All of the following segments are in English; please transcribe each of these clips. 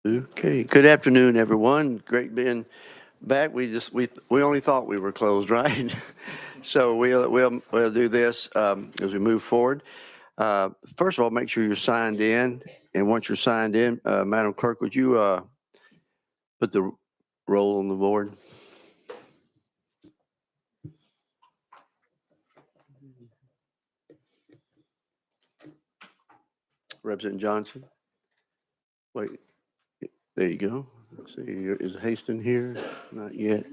Okay, good afternoon, everyone. Great being back. We only thought we were closed, right? So we'll do this as we move forward. First of all, make sure you're signed in, and once you're signed in, Madam Clerk, would you put the roll on the board? Representative Johnson. Wait, there you go. Let's see, is Haston here? Not yet.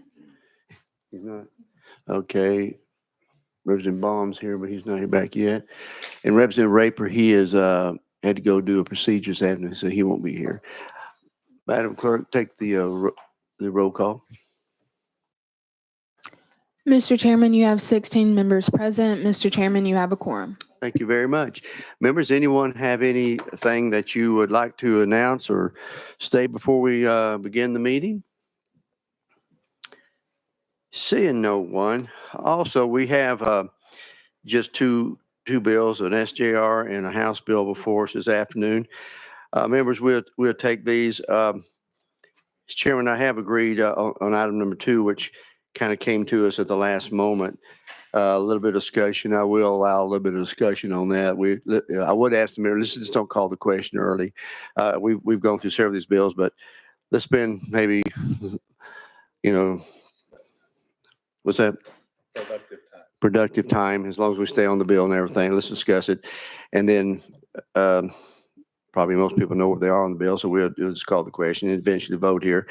He's not. Okay. Representative Baum's here, but he's not here back yet. And Representative Raper, he is had to go do a procedure this afternoon, so he won't be here. Madam Clerk, take the roll call. Mr. Chairman, you have 16 members present. Mr. Chairman, you have a quorum. Thank you very much. Members, anyone have anything that you would like to announce or state before we begin the meeting? Seeing no one. Also, we have just two bills, an SJR and a House bill before us this afternoon. Members, we'll take these. Chairman, I have agreed on item number 2, which kind of came to us at the last moment. A little bit of discussion. I will allow a little bit of discussion on that. I would ask the mayor, let's just don't call the question early. We've gone through several of these bills, but let's spend maybe, what's that? Productive time, as long as we stay on the bill and everything. Let's discuss it. And then probably most people know what they are on the bill, so we'll just call the question and eventually vote here.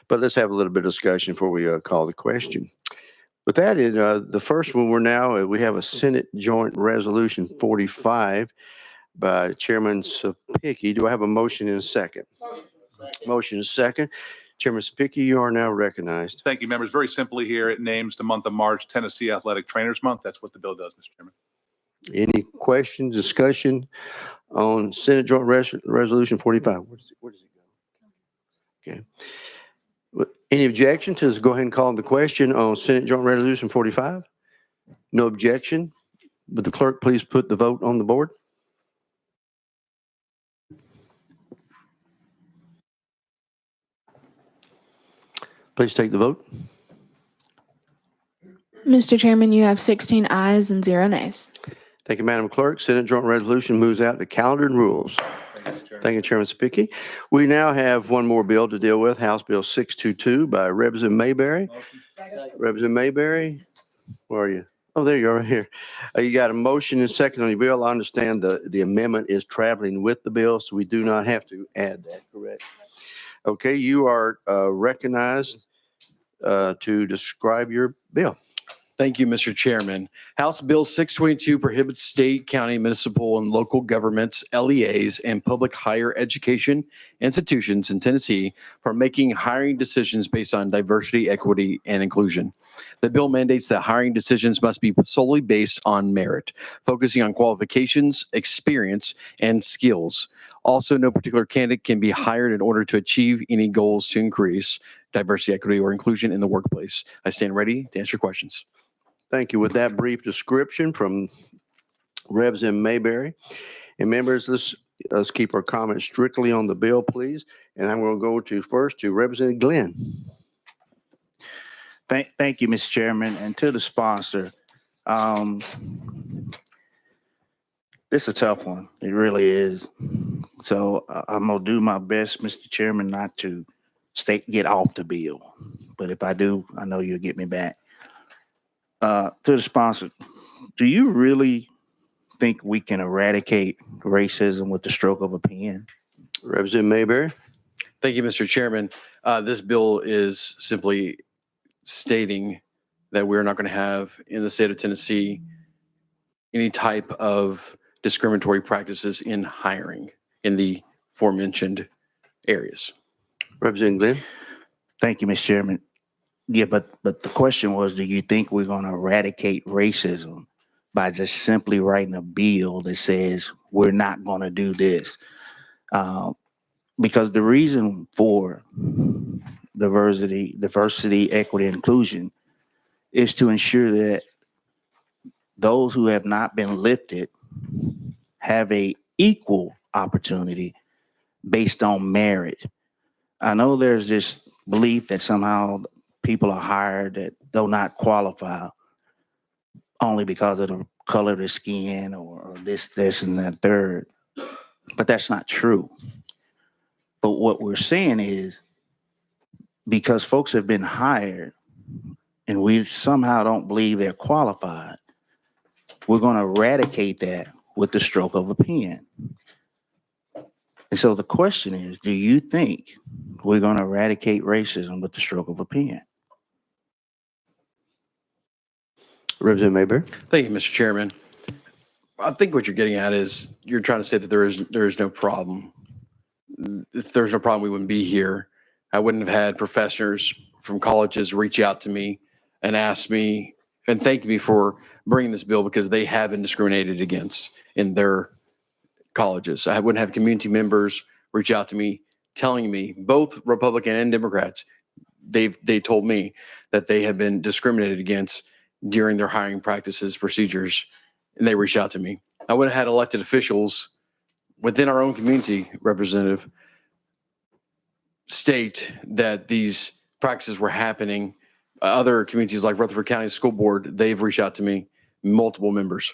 But let's have a little bit of discussion before we call the question. With that, the first one we have a Senate Joint Resolution 45 by Chairman Sapicki. Do I have a motion and a second? Motion and a second. Chairman Sapicki, you are now recognized. Thank you, members. Very simply here, it names the month of March Tennessee Athletic Trainers Month. That's what the bill does, Mr. Chairman. Any questions, discussion on Senate Joint Resolution 45? Where does it go? Okay. Any objection to this? Go ahead and call the question on Senate Joint Resolution 45. No objection. Would the clerk please put the vote on the board? Please take the vote. Mr. Chairman, you have 16 ayes and 0 nays. Thank you, Madam Clerk. Senate Joint Resolution moves out to calendar and rules. Thank you, Chairman Sapicki. We now have one more bill to deal with, House Bill 622 by Representative Mayberry. Representative Mayberry, where are you? Oh, there you are, right here. You got a motion and second on your bill. I understand the amendment is traveling with the bill, so we do not have to add that, correct? Okay, you are recognized to describe your bill. Thank you, Mr. Chairman. House Bill 622 prohibits state, county, municipal, and local governments, LEAs, and public higher education institutions in Tennessee from making hiring decisions based on diversity, equity, and inclusion. The bill mandates that hiring decisions must be solely based on merit, focusing on qualifications, experience, and skills. Also, no particular candidate can be hired in order to achieve any goals to increase diversity, equity, or inclusion in the workplace. I stand ready to answer questions. Thank you. With that brief description from Representative Mayberry. And members, let's keep our comments strictly on the bill, please. And I'm going to go first to Representative Glenn. Thank you, Mr. Chairman, and to the sponsor. This is a tough one. It really is. So I'm going to do my best, Mr. Chairman, not to get off the bill. But if I do, I know you'll get me back. To the sponsor, do you really think we can eradicate racism with the stroke of a pen? Representative Mayberry. Thank you, Mr. Chairman. This bill is simply stating that we're not going to have in the state of Tennessee any type of discriminatory practices in hiring in the aforementioned areas. Representative Glenn. Thank you, Mr. Chairman. Yeah, but the question was, do you think we're going to eradicate racism by just simply writing a bill that says we're not going to do this? Because the reason for diversity, equity, inclusion is to ensure that those who have not been lifted have a equal opportunity based on merit. I know there's this belief that somehow people are hired that do not qualify only because of the color of their skin or this, and that third. But that's not true. But what we're saying is because folks have been hired and we somehow don't believe they're qualified, we're going to eradicate that with the stroke of a pen. And so the question is, do you think we're going to eradicate racism with the stroke of a pen? Representative Mayberry? Thank you, Mr. Chairman. I think what you're getting at is you're trying to say that there is no problem. If there's no problem, we wouldn't be here. I wouldn't have had professors from colleges reach out to me and ask me and thank me for bringing this bill because they have been discriminated against in their colleges. I wouldn't have community members reach out to me telling me, both Republican and Democrats, they told me that they have been discriminated against during their hiring practices, procedures, and they reached out to me. I would have had elected officials within our own community, Representative, state that these practices were happening. Other communities like Rutherford County School Board, they've reached out to me, multiple members.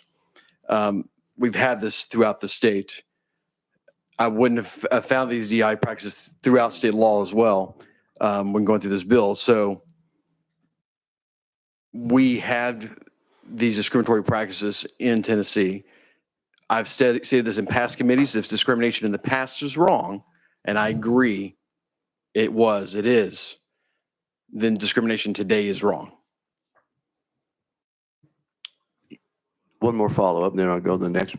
We've had this throughout the state. I wouldn't have found these DI practices throughout state law as well when going through this bill. So we had these discriminatory practices in Tennessee. I've stated this in past committees. If discrimination in the past is wrong, and I agree it is, then discrimination today is wrong. One more follow-up, then I'll go to the next.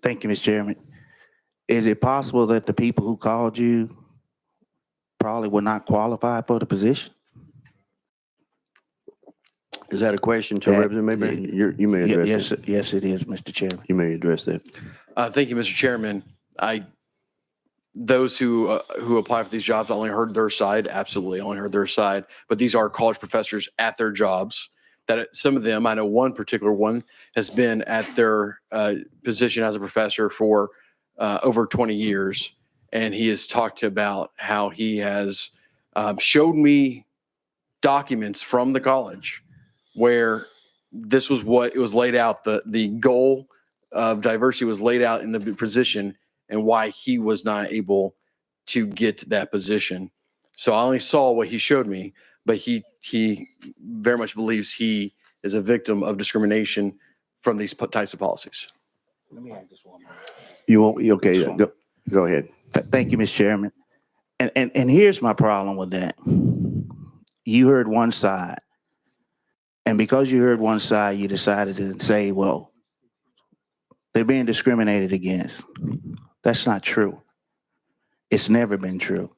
Thank you, Mr. Chairman. Is it possible that the people who called you probably were not qualified for the position? Is that a question to That- Representative Mayberry? You may address Yes, that. yes, it is, Mr. Chairman. You may address that. Thank you, Mr. Chairman. Those who apply for these jobs, I only heard their side. Absolutely, I only heard their side. But these are college professors at their jobs. That some of them, I know one particular one, has been at their position as a professor for over 20 years, and he has talked about how he has showed me documents from the college where this was what it was laid out. The goal of diversity was laid out in the position and why he was not able to get to that position. So I only saw what he showed me, but he very much believes he is a victim of discrimination from these types of policies. Let me add this one more. You won't, okay, This one. go ahead. Thank you, Mr. Chairman. And here's my problem with that. You heard one side. And because you heard one side, you decided to say, well, they're being discriminated against. That's not true. It's never been true.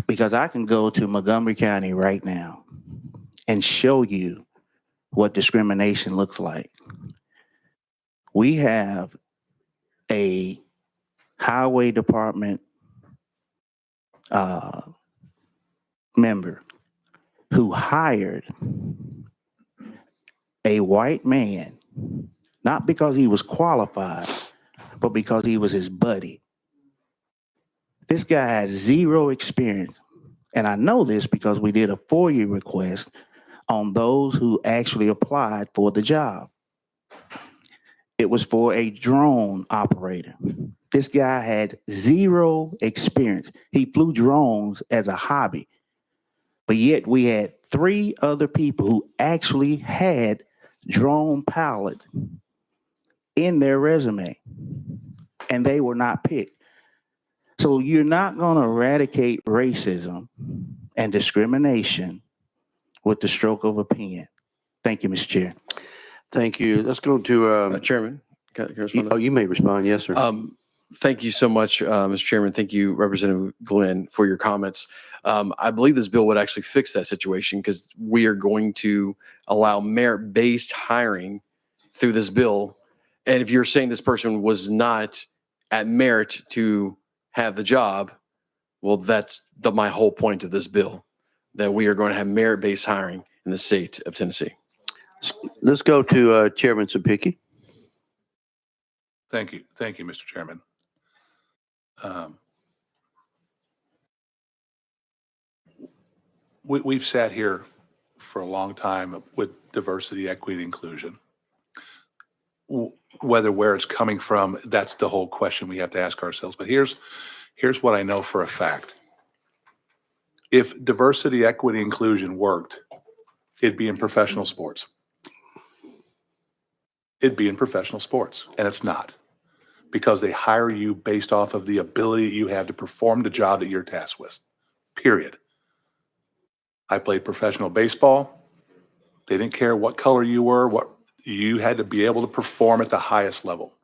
Because I can go to Montgomery County right now and show you what discrimination looks like. We have a highway department member who hired a white man, not because he was qualified, but because he was his buddy. This guy has zero experience. And I know this because we did a FOIA request on those who actually applied for the job. It was for a drone operator. This guy had zero experience. He flew drones as a hobby. But yet we had 3 other people who actually had drone pilot in their resume, and they were not picked. So you're not going to eradicate racism and discrimination with the stroke of a pen. Thank you, Mr. Chair. Thank you. Let's go to, Chairman, can I respond to that? you may respond. Yes, sir. Thank you so much, Mr. Chairman. Thank you, Representative Glenn, for your comments. I believe this bill would actually fix that situation because we are going to allow merit-based hiring through this bill. And if you're saying this person was not at merit to have the job, well, that's my whole point of this bill, that we are going to have merit-based hiring in the state of Tennessee. Let's go to Chairman Sapicki. Thank you. Thank you, Mr. Chairman. we've sat here for a long time with diversity, equity, and inclusion. Whether where it's coming from, that's the whole question we have to ask ourselves. But here's what I know for a fact. If diversity, equity, inclusion worked, it'd be in professional sports. It'd be in professional sports, and it's not, because they hire you based off of the ability you have to perform the job that you're tasked with, period. I played professional baseball. They didn't care what color you were, what you had to be able to perform at the highest level.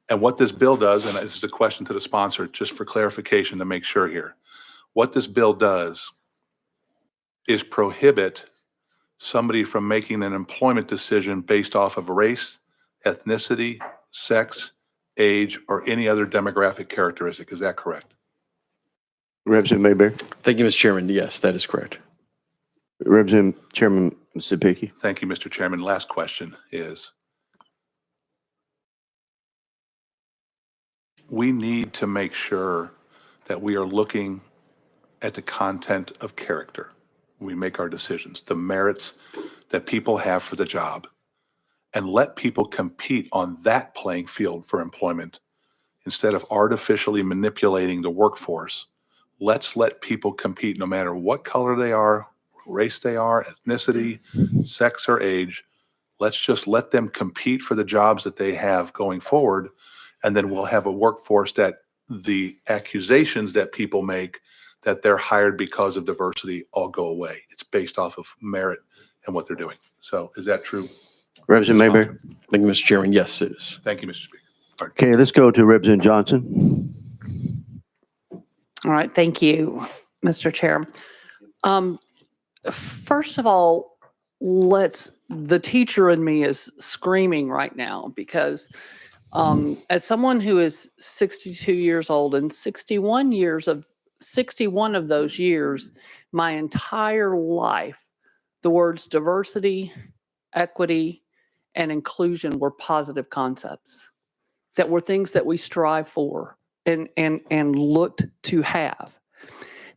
And what this bill does, and this is a question to the sponsor, just for clarification to make sure here, what this bill does is prohibit somebody from making an employment decision based off of race, ethnicity, sex, age, or any other demographic characteristic. Is that correct? Representative Mayberry. Thank you, Mr. Chairman. Yes, that is correct. Representative Chairman Siddiqui. Thank you, Mr. Chairman. Last question is, we need to make sure that we are looking at the content of character when we make our decisions, the merits that people have for the job, and let people compete on that playing field for employment instead of artificially manipulating the workforce. Let's let people compete no matter what color they are, race they are, ethnicity, sex, or age. Let's just let them compete for the jobs that they have going forward. And then we'll have a workforce that the accusations that people make that they're hired because of diversity all go away. It's based off of merit and what they're doing. So is that true? Representative Mayberry. Thank you, Mr. Chairman. Yes, it is. Thank you, Mr. Speaker. Okay, let's go to Representative Johnson. All right, thank you, Mr. Chair. First of all, the teacher in me is screaming right now because as someone who is 62 years old and 61 of those years, my entire life, the words diversity, equity, and inclusion were positive concepts that were things that we strive for and looked to have.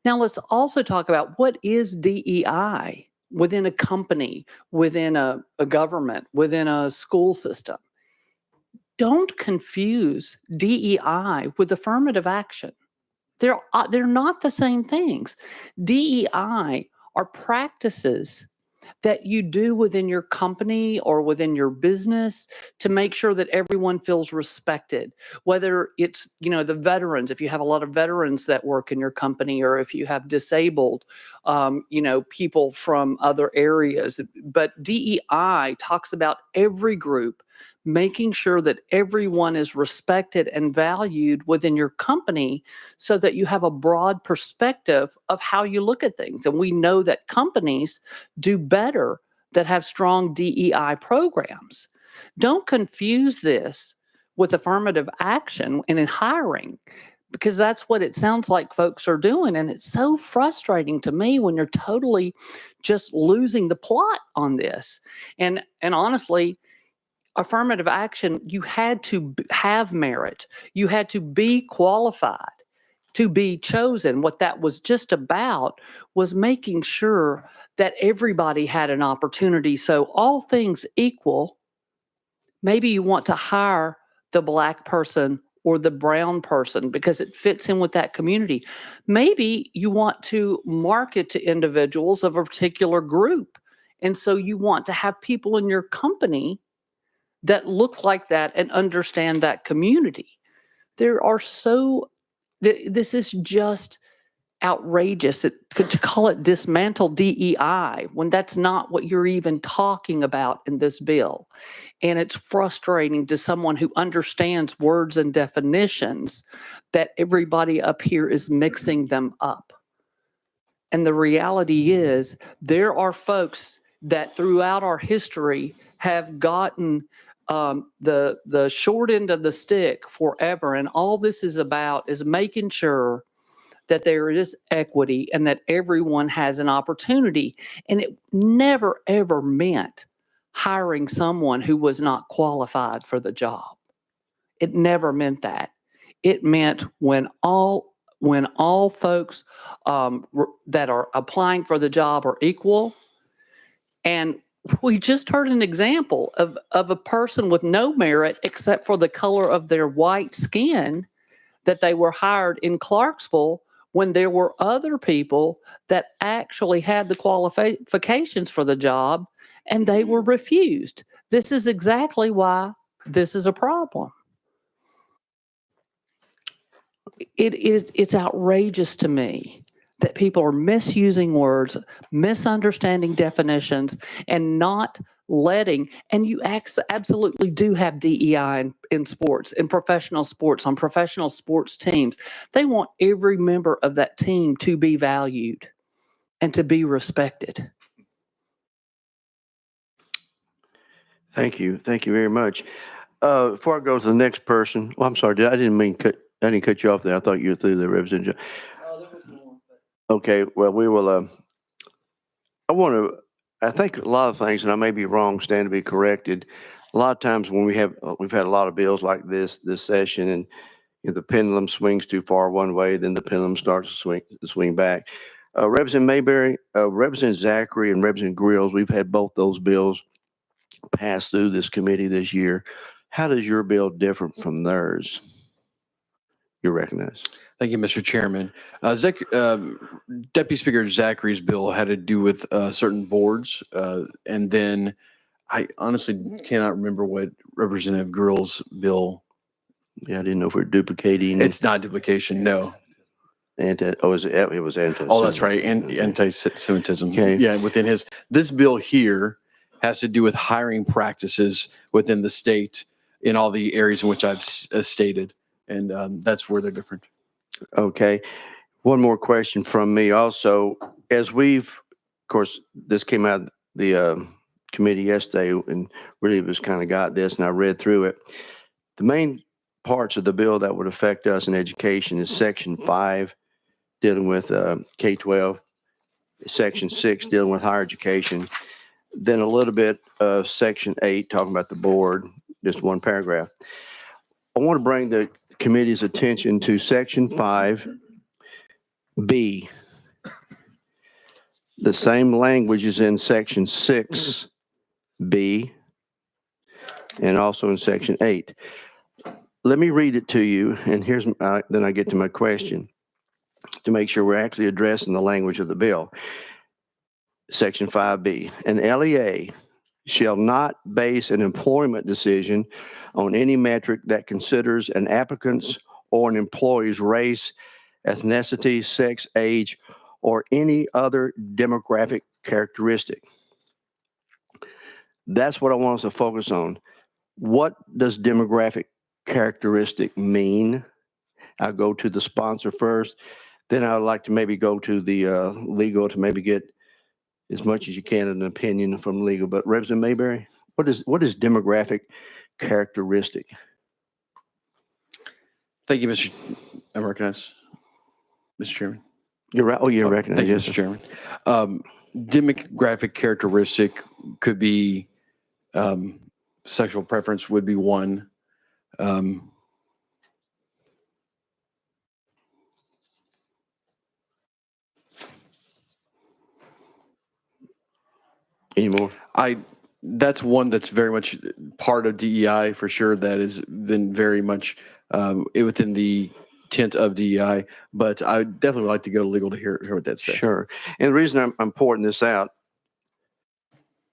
Now let's also talk about what is DEI within a company, within a government, within a school system. Don't confuse DEI with affirmative action. They're not the same things. DEI are practices that you do within your company or within your business to make sure that everyone feels respected, whether it's, the veterans, if you have a lot of veterans that work in your company, or if you have disabled, people from other areas. But DEI talks about every group, making sure that everyone is respected and valued within your company so that you have a broad perspective of how you look at things. And we know that companies do better that have strong DEI programs. Don't confuse this with affirmative action and in hiring, because that's what it sounds like folks are doing. And it's so frustrating to me when you're totally just losing the plot on this. And honestly, affirmative action, you had to have merit. You had to be qualified to be chosen. What that was just about was making sure that everybody had an opportunity. So all things equal, maybe you want to hire the Black person or the brown person because it fits in with that community. Maybe you want to market to individuals of a particular group. And so you want to have people in your company that look like that and understand that community. This is just outrageous to call it dismantle DEI when that's not what you're even talking about in this bill. And it's frustrating to someone who understands words and definitions that everybody up here is mixing them up. And the reality is there are folks that throughout our history have gotten the short end of the stick forever. And all this is about is making sure that there is equity and that everyone has an opportunity. And it never, ever meant hiring someone who was not qualified for the job. It never meant that. It meant when all when all folks that are applying for the job are equal. And we just heard an example of a person with no merit except for the color of their white skin that they were hired in Clarksville when there were other people that actually had the qualifications for the job and they were refused. This is exactly why this is a problem. It's outrageous to me that people are misusing words, misunderstanding definitions, and not letting, and you absolutely do have DEI in sports, in professional sports, on professional sports teams. They want every member of that team to be valued and to be respected. Thank you. Thank you very much. Before I go to the next person, well, I'm sorry, I didn't cut you off there. I thought you were through the representative. Okay, well, we will, I think a lot of things, and I may be wrong, stand to be corrected. A lot of times when we've had a lot of bills like this session, and the pendulum swings too far one way, then the pendulum starts to swing back. Representative Mayberry, Representative Zachary, and Representative Grills, we've had both those bills pass through this committee this year. How does your bill differ from theirs? You're recognized. Thank you, Mr. Chairman. Deputy Speaker Zachary's bill had to do with certain boards. And then I honestly cannot remember what Representative Grills' bill. Yeah, I didn't know if we're duplicating. It's not duplication, no. It was anti. Oh, that's right. And anti-Semitism. Okay. Yeah, within this bill here has to do with hiring practices within the state in all the areas in which I've stated. And that's where they're different. Okay. One more question from me also. Of course, this came out of the committee yesterday and really was kind of got this and I read through it. The main parts of the bill that would affect us in education is Section 5 dealing with K-12, Section 6 dealing with higher education, then a little bit of Section 8 talking about the board, just one paragraph. I want to bring the committee's attention to Section 5B. The same language is in Section 6B and also in Section 8. Let me read it to you, and then I get to my question to make sure we're actually addressing the language of the bill. Section 5B, an LEA shall not base an employment decision on any metric that considers an applicant's or an employee's race, ethnicity, sex, age, or any other demographic characteristic. That's what I want us to focus on. What does demographic characteristic mean? I'll go to the sponsor first. Then I would like to maybe go to the legal to maybe get as much as you can an opinion from legal. But Representative Mayberry, what is demographic characteristic? Thank you, Mr. I recognize, Mr. Chairman. You're right. Oh, you're recognized. Thank you, Yes, Mr. sir. Chairman. Demographic characteristic could be sexual preference would be one. Any more? That's one that's very much part of DEI for sure. That has been very much within the tent of DEI. But I definitely would like to go to legal to hear what that says. Sure. And the reason I'm pointing this out,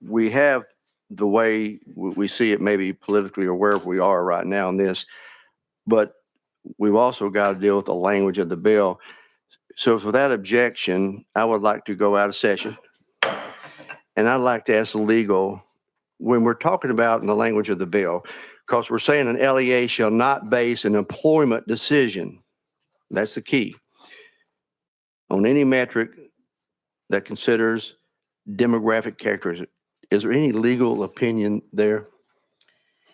we have the way we see it maybe politically or wherever we are right now in this, but we've also got to deal with the language of the bill. So for that objection, I would like to go out of session. And I'd like to ask the legal, when we're talking about in the language of the bill, because we're saying an LEA shall not base an employment decision, that's the key, on any metric that considers demographic characteristics. Is there any legal opinion there?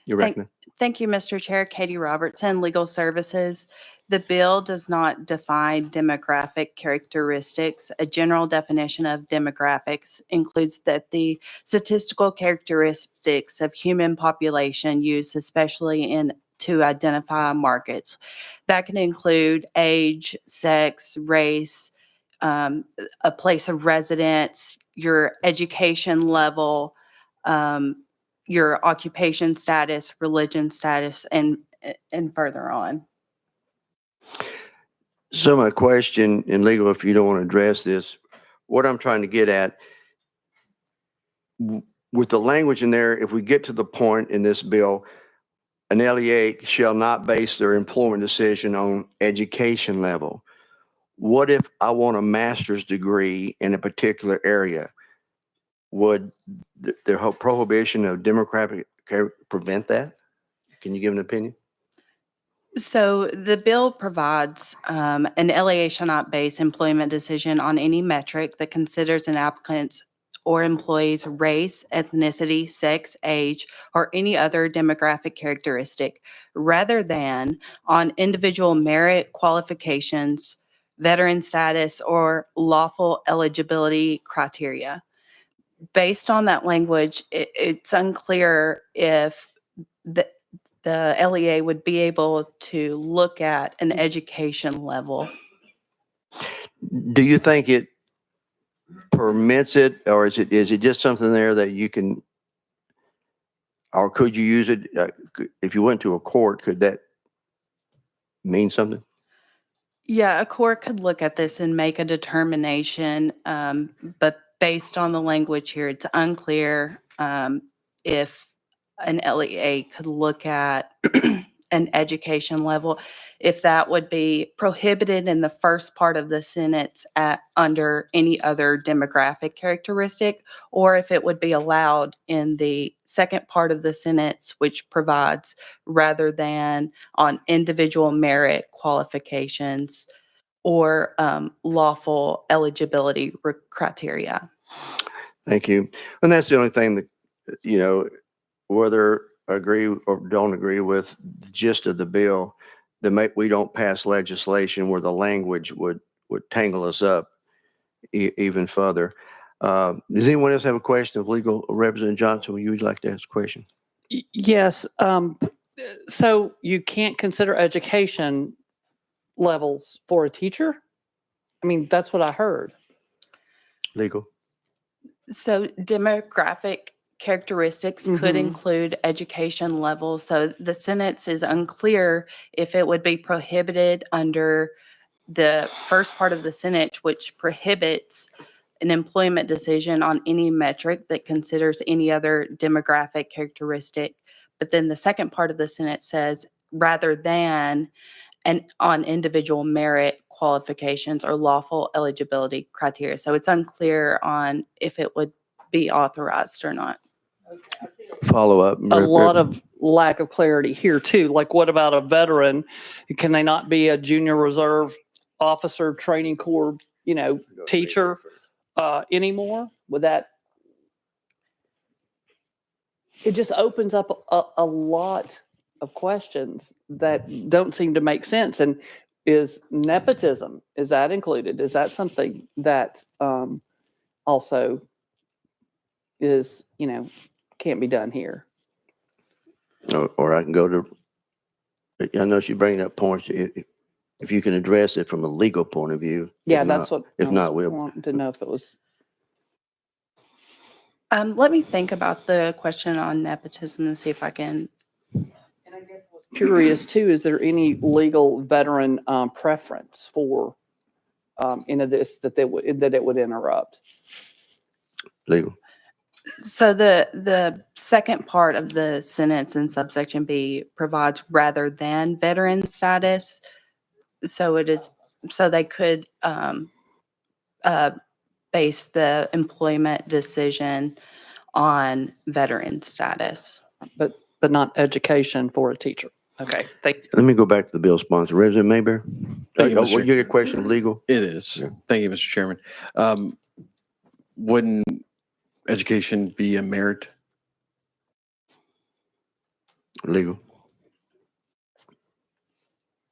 You reckon? Thank you, Mr. Chair. Katie Robertson, Legal Services. The bill does not define demographic characteristics. A general definition of demographics includes that the statistical characteristics of human population used especially in to identify markets. That can include age, sex, race, a place of residence, your education level, your occupation status, religion status, and further on. So my question, in legal, if you don't want to address this, what I'm trying to get at, with the language in there, if we get to the point in this bill, an LEA shall not base their employment decision on education level. What if I want a master's degree in a particular area? Would the whole prohibition of demographic prevent that? Can you give an opinion? So the bill provides an LEA shall not base employment decision on any metric that considers an applicant's or employee's race, ethnicity, sex, age, or any other demographic characteristic, rather than on individual merit, qualifications, veteran status, or lawful eligibility criteria. Based on that language, it's unclear if the LEA would be able to look at an education level. Do you think it permits it, or is it just something there that you can, or could you use it, if you went to a court, could that mean something? Yeah, a court could look at this and make a determination, but based on the language here, it's unclear if an LEA could look at an education level, if that would be prohibited in the first part of the sentence under any other demographic characteristic, or if it would be allowed in the second part of the sentence, which provides rather than on individual merit, qualifications, or lawful eligibility criteria. Thank you. And that's the only thing that, you know, whether agree or don't agree with the gist of the bill, we don't pass legislation where the language would tangle us up even further. Does anyone else have a question of legal? Representative Johnson, would you like to ask a question? Yes. So you can't consider education levels for a teacher? I mean, that's what I heard. Legal. So demographic characteristics could include education level. So the sentence is unclear if it would be prohibited under the first part of the sentence, which prohibits an employment decision on any metric that considers any other demographic characteristic. But then the second part of the sentence says rather than and on individual merit, qualifications, or lawful eligibility criteria. So it's unclear on if it would be authorized or not. Follow up. A lot of lack of clarity here too. Like what about a veteran? Can they not be a junior reserve officer, training corps, teacher anymore? Would that? It just opens up a lot of questions that don't seem to make sense. And is nepotism, is that included? Is that something that also is, can't be done here? Or I can go to, I know she's bringing up points, if you can address it from a legal point of view. Yeah, If that's not- what If I was not, we'll, wanting to know if it was. Let me think about the question on nepotism and see if I can. And I guess what's curious too, is there any legal veteran preference for this that it would interrupt? legal. So the second part of the sentence in subsection B provides rather than veteran status. So it is, so they could base the employment decision on veteran status. But not education for a teacher. Okay, thank you. Let me go back to the bill sponsor. Representative Mayberry? Thank you, Oh, Mr. you get a question of legal? It is. Yeah. Thank you, Mr. Chairman. Wouldn't education be a merit? Legal.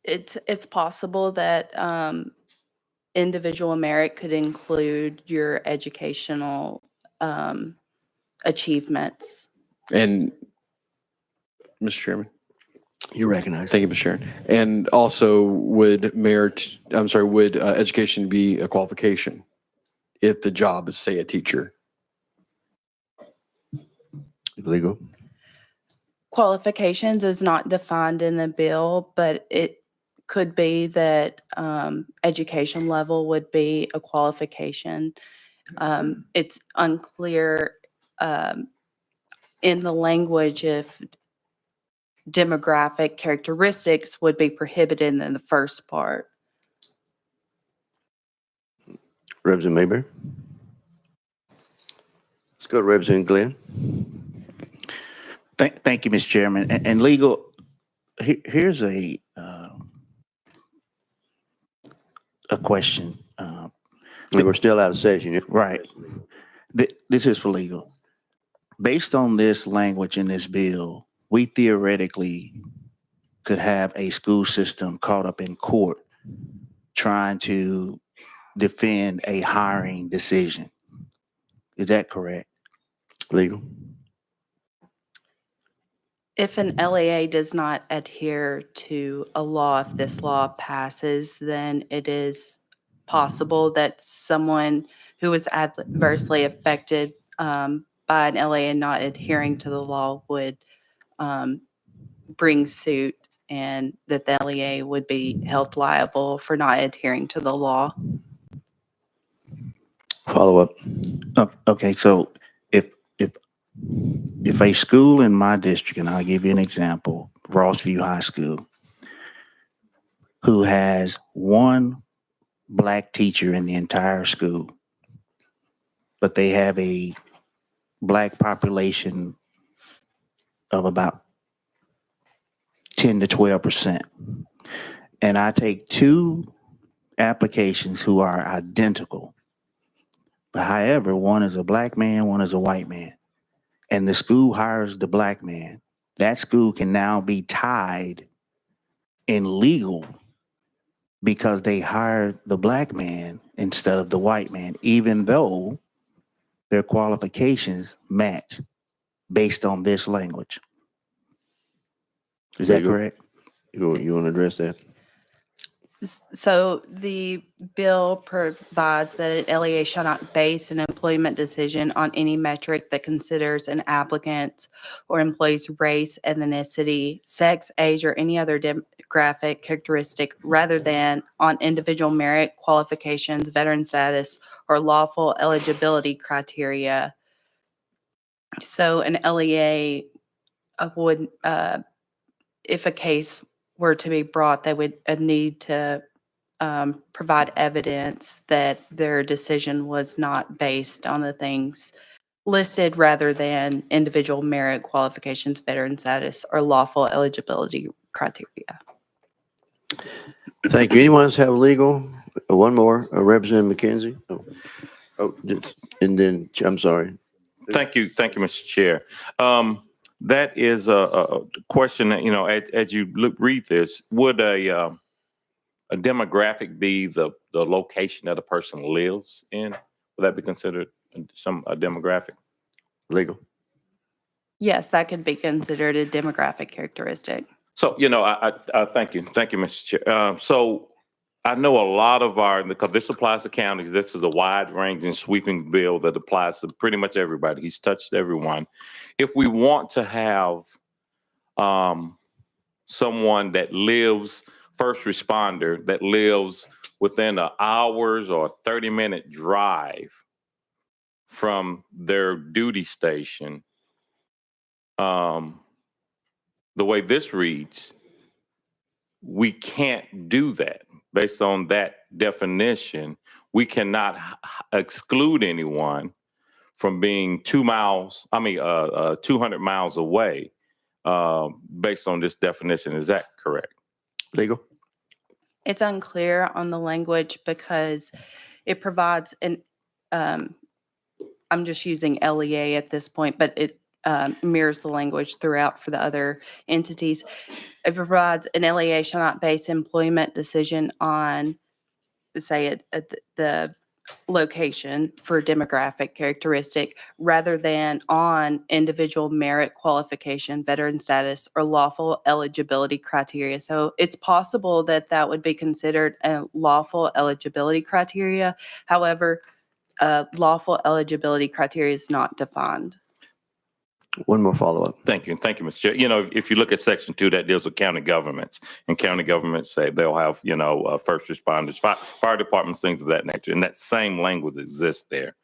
It's possible that individual merit could include your educational achievements. And, Mr. Chairman? You recognize. Thank you, Ms. Sharon. And also, would education be a qualification if the job is, say, a teacher? Legal. Qualifications is not defined in the bill, but it could be that education level would be a qualification. It's unclear in the language if demographic characteristics would be prohibited in the first part. Representative Mayberry. Let's go to Representative Glenn. Thank you, Mr. Chairman. And legal, here's a question. We're still out of session. Right. This is for legal. Based on this language in this bill, we theoretically could have a school system caught up in court trying to defend a hiring decision. Is that correct? Legal. If an LEA does not adhere to a law, if this law passes, then it is possible that someone who was adversely affected by an LEA not adhering to the law would bring suit, and that the LEA would be held liable for not adhering to the law. Follow up. Okay, so if a school in my district, and I'll give you an example, Rossview High School, who has one black teacher in the entire school, but they have a black population of about 10 to 12%. And I take two applications who are identical, but however, one is a black man, one is a white man, and the school hires the black man, that school can now be tied in legal because they hired the black man instead of the white man, even though their qualifications match based on this language. Is that Legal. correct? You want to address that? So the bill provides that an LEA shall not base an employment decision on any metric that considers an applicant's or employee's race, ethnicity, sex, age, or any other demographic characteristic rather than on individual merit, qualifications, veteran status, or lawful eligibility criteria. So an LEA would, if a case were to be brought, they would need to provide evidence that their decision was not based on the things listed rather than individual merit, qualifications, veteran status, or lawful eligibility criteria. Thank you. Anyone else have legal? One more, Representative McKenzie. And then, I'm sorry. Thank you, Mr. Chair. That is a question that, as you read this, would a demographic be the location that a person lives in? Would that be considered a demographic? Legal. Yes, that could be considered a demographic characteristic. So, I thank you, Mr. Chair. So I know a lot of because this applies to counties, this is a wide ranging sweeping bill that applies to pretty much everybody. He's touched everyone. If we want to have someone that lives, first responder, that lives within an hours or 30-minute drive from their duty station, the way this reads, we can't do that. Based on that definition, we cannot exclude anyone from being 200 miles away based on this definition. Is that correct? Legal. It's unclear on the language because it provides I'm just using LEA at this point, but it mirrors the language throughout for the other entities. It provides an LEA shall not base employment decision on, say, the location for demographic characteristic rather than on individual merit qualification, veteran status, or lawful eligibility criteria. So it's possible that that would be considered a lawful eligibility criteria. However, lawful eligibility criteria is not defined. One more follow-up. Thank you. Thank you, Mr. Chair. You know, if you look at section 2, that deals with county governments, and county governments say they'll have, first responders, fire departments, things of that nature. And that same language exists there.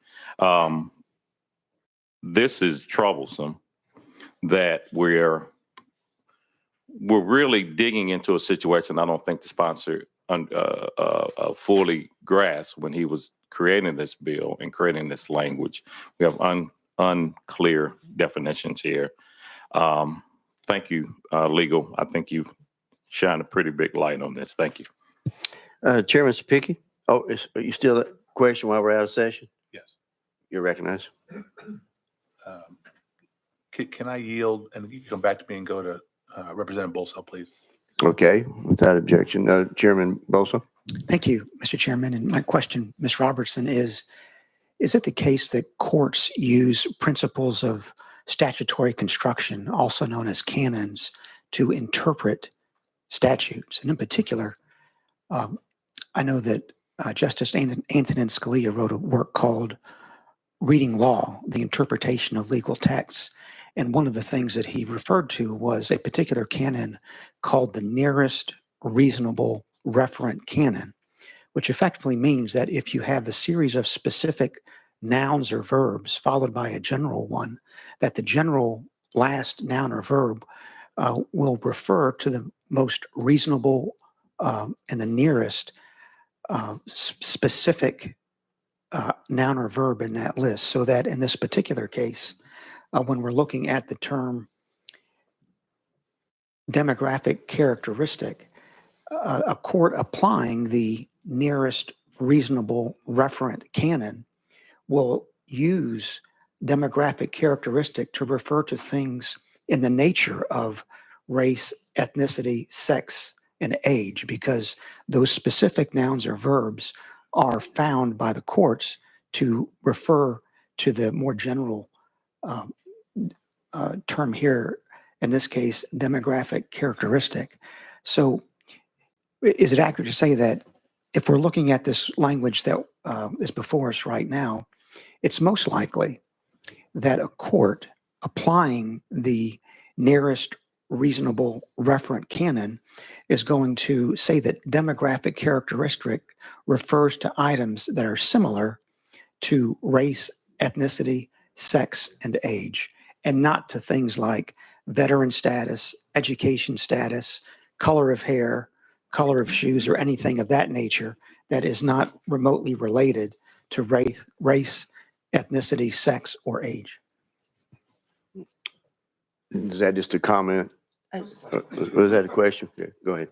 This is troublesome that we're really digging into a situation I don't think the sponsor fully grasped when he was creating this bill and creating this language. We have unclear definitions here. Thank you, legal. I think you shine a pretty big light on this. Thank you. Chairman Sapiki? Oh, are you still at question while we're out of session? Yes. You're recognized. Can I yield and you can come back to me and go to Representative Bolso, please? Okay, without objection. Chairman Bosa? Thank you, Mr. Chairman. And my question, Ms. Robertson, is it the case that courts use principles of statutory construction, also known as canons, to interpret statutes? And in particular, I know that Justice Antonin Scalia wrote a work called Reading Law, the Interpretation of Legal Texts. And one of the things that he referred to was a particular canon called the nearest reasonable referent canon, which effectively means that if you have a series of specific nouns or verbs followed by a general one, that the general last noun or verb will refer to the most reasonable and the nearest specific noun or verb in that list. So that in this particular case, when we're looking at the term demographic characteristic, a court applying the nearest reasonable referent canon will use demographic characteristic to refer to things in the nature of race, ethnicity, sex, and age, because those specific nouns or verbs are found by the courts to refer to the more general term here, in this case, demographic characteristic. So is it accurate to say that if we're looking at this language that is before us right now, it's most likely that a court applying the nearest reasonable referent canon is going to say that demographic characteristic refers to items that are similar to race, ethnicity, sex, and age, and not to things like veteran status, education status, color of hair, color of shoes, or anything of that nature that is not remotely related to race, ethnicity, sex, or age. Is that just a comment? Was that a question? Yeah, go ahead.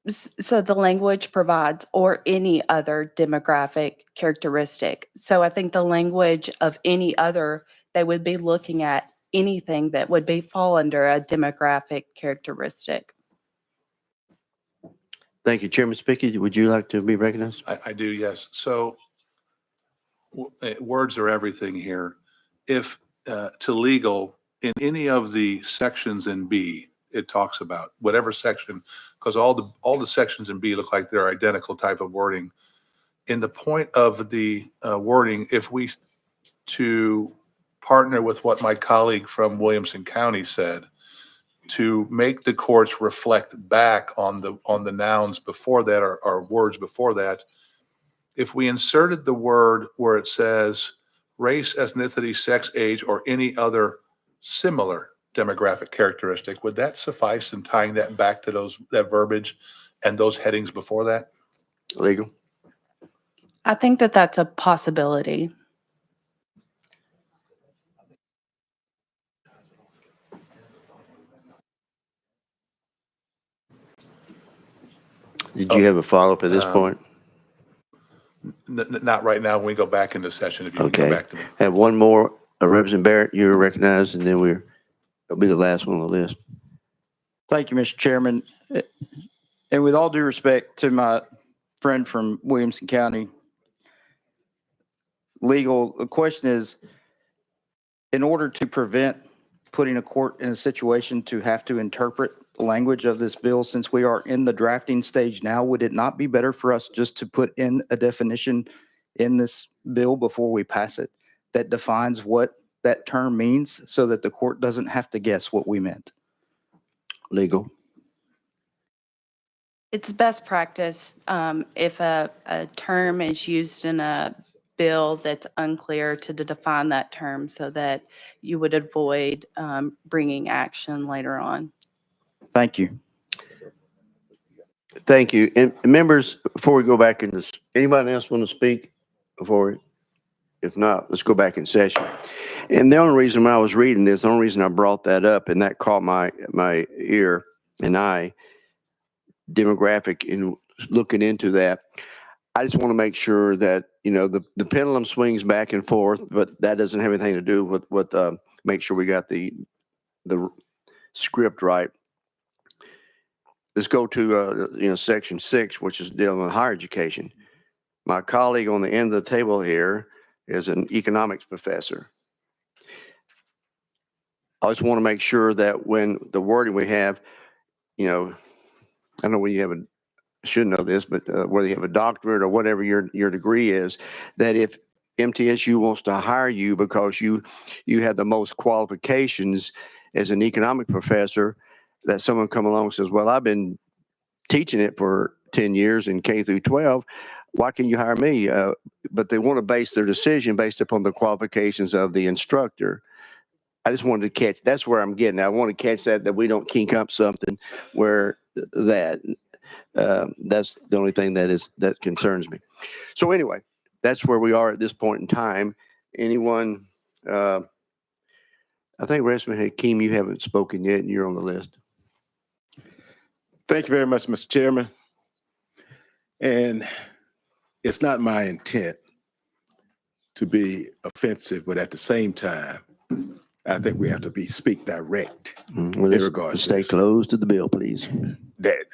So the language provides or any other demographic characteristic. So I think the language of any other, they would be looking at anything that would fall under a demographic characteristic. Thank you. Chairman Spicky, would you like to be recognized? I do, yes. So words are everything here. If to legal, in any of the sections in B, it talks about whatever section, because all the sections in B look like they're identical type of wording. In the point of the wording, if we to partner with what my colleague from Williamson County said, to make the courts reflect back on the nouns before that or words before that, if we inserted the word where it says race, ethnicity, sex, age, or any other similar demographic characteristic, would that suffice in tying that back to that verbiage and those headings before that? Legal? I think that that's a possibility. Did you have a follow-up at this point? Not right now. When we go back into session, if you can Okay. go back to me. Have one more. Representative Barrett, you're recognized, and then it'll be the last one on the list. Thank you, Mr. Chairman. And with all due respect to my friend from Williamson County, legal. The question is, in order to prevent putting a court in a situation to have to interpret the language of this bill, since we are in the drafting stage now, would it not be better for us just to put in a definition in this bill before we pass it that defines what that term means so that the court doesn't have to guess what we meant? Legal. It's best practice if a term is used in a bill that's unclear to define that term so that you would avoid bringing action later on. Thank you. Thank you. And members, before we go back into, anybody else want to speak before? If not, let's go back in session. And the only reason when I was reading this, the only reason I brought that up and that caught my ear and eye, demographic in looking into that, I just want to make sure that, you know, the pendulum swings back and forth, but that doesn't have anything to do with make sure we got the script right. Let's go to, section 6, which is dealing with higher education. My colleague on the end of the table here is an economics professor. I just want to make sure that when the wording we have, I know when you have I should know this, but whether you have a doctorate or whatever your degree is, that if MTSU wants to hire you because you have the most qualifications as an economic professor, that someone come along and says, well, I've been teaching it for 10 years in K through 12. Why can you hire me? But they want to base their decision based upon the qualifications of the instructor. I just wanted to catch, that's where I'm getting. I want to catch that we don't kink up something where that's the only thing that concerns me. So anyway, that's where we are at this point in time. Anyone, I think Resman Hakeem, you haven't spoken yet and you're on the list. Thank you very much, Mr. Chairman. And it's not my intent to be offensive, but at the same time, I think we have to speak direct Well, in let's regards to stay this. close to the bill, please. That.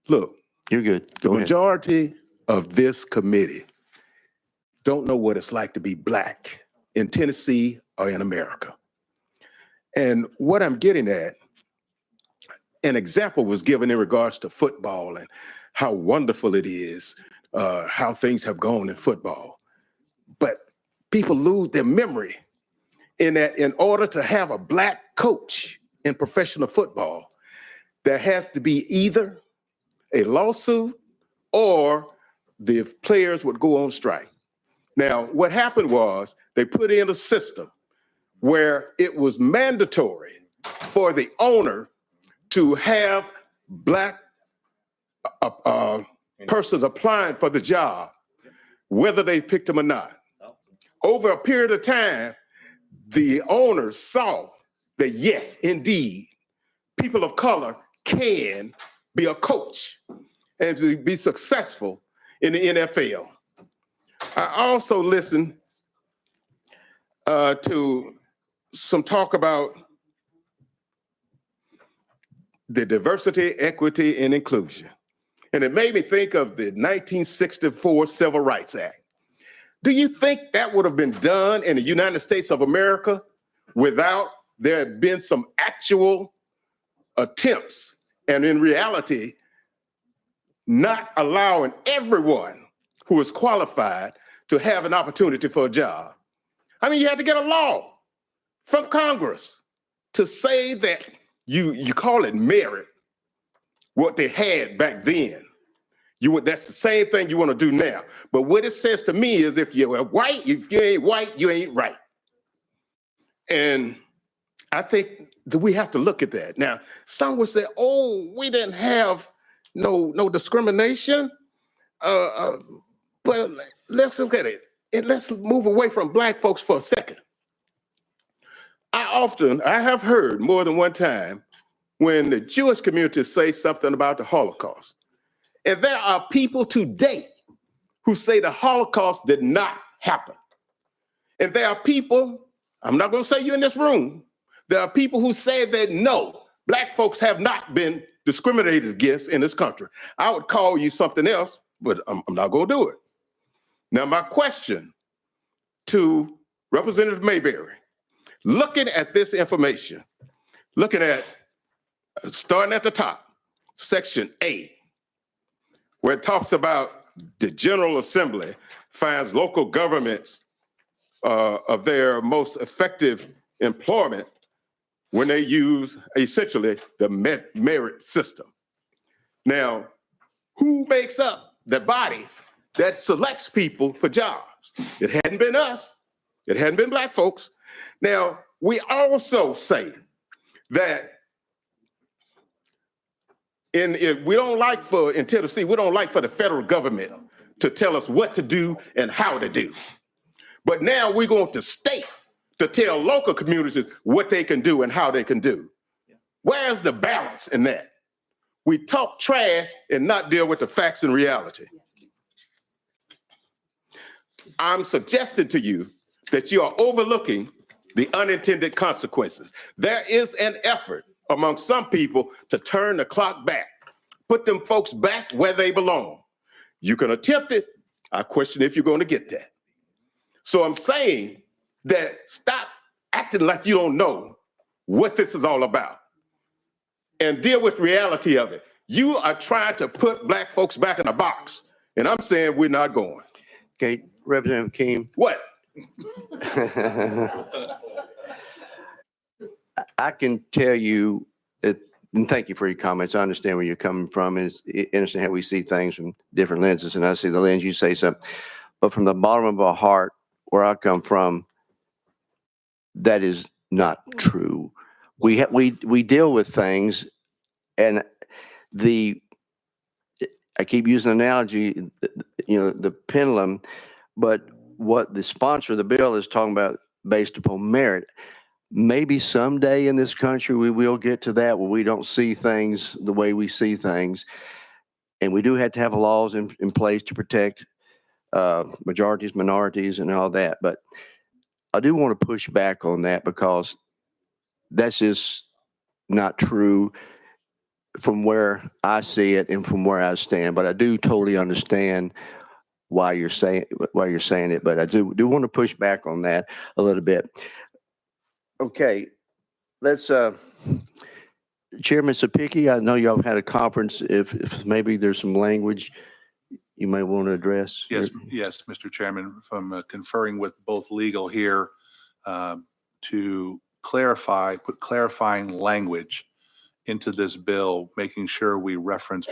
Look, You're good. the Go ahead. majority of this committee don't know what it's like to be Black in Tennessee or in America. And what I'm getting at, an example was given in regards to football and how wonderful it is, how things have gone in football. But people lose their memory in that in order to have a Black coach in professional football, there has to be either a lawsuit or the players would go on strike. Now, what happened was they put in a system where it was mandatory for the owner to have Black persons applying for the job, whether they picked them or not. Over a period of time, the owner saw that yes, indeed, people of color can be a coach and to be successful in the NFL. I also listened to some talk about the diversity, equity, and inclusion. And it made me think of the 1964 Civil Rights Act. Do you think that would have been done in the United States of America without there had been some actual attempts and in reality, not allowing everyone who is qualified to have an opportunity for a job? I mean, you had to get a law from Congress to say that you call it merit, what they had back then. That's the same thing you want to do now. But what it says to me is if you're white, if you ain't white, you ain't right. And I think that we have to look at that. Now, some would say, oh, we didn't have no discrimination. But let's look at it. And let's move away from Black folks for a second. I have heard more than one time when the Jewish community say something about the Holocaust. And there are people today who say the Holocaust did not happen. And there are people, I'm not going to say you in this room, there are people who say that no, Black folks have not been discriminated against in this country. I would call you something else, but I'm not going to do it. Now, my question to Representative Mayberry, looking at this information, looking at, starting at the top, Section A, where it talks about the General Assembly finds local governments of their most effective employment when they use essentially the merit system. Now, who makes up the body that selects people for jobs? It hadn't been us. It hadn't been Black folks. Now, we also say that in Tennessee, we don't like for the federal government to tell us what to do and how to do. But now we're going to state to tell local communities what they can do and how they can do. Where's the balance in that? We talk trash and not deal with the facts and reality. I'm suggesting to you that you are overlooking the unintended consequences. There is an effort among some people to turn the clock back, put them folks back where they belong. You can attempt it. I question if you're going to get that. So I'm saying that stop acting like you don't know what this is all about and deal with reality of it. You are trying to put Black folks back in a box, and I'm saying we're not going. Okay, Representative King. What? I can tell you, and thank you for your comments. I understand where you're coming from. It's interesting how we see things from different lenses, and I see the lens you say something. But from the bottom of our heart, where I come from, that is not true. We deal with things, and I keep using an analogy, the pendulum, but what the sponsor of the bill is talking about based upon merit. Maybe someday in this country we will get to that where we don't see things the way we see things. And we do have to have laws in place to protect majorities, minorities, and all that. But I do want to push back on that because that's just not true from where I see it and from where I stand. But I do totally understand why you're saying it. But I do want to push back on that a little bit. Okay, let's Chairman Sapicki, I know y'all had a conference. If maybe there's some language you may want to address. Yes, Mr. Chairman, from conferring with both legal here to put clarifying language into this bill, making sure we reference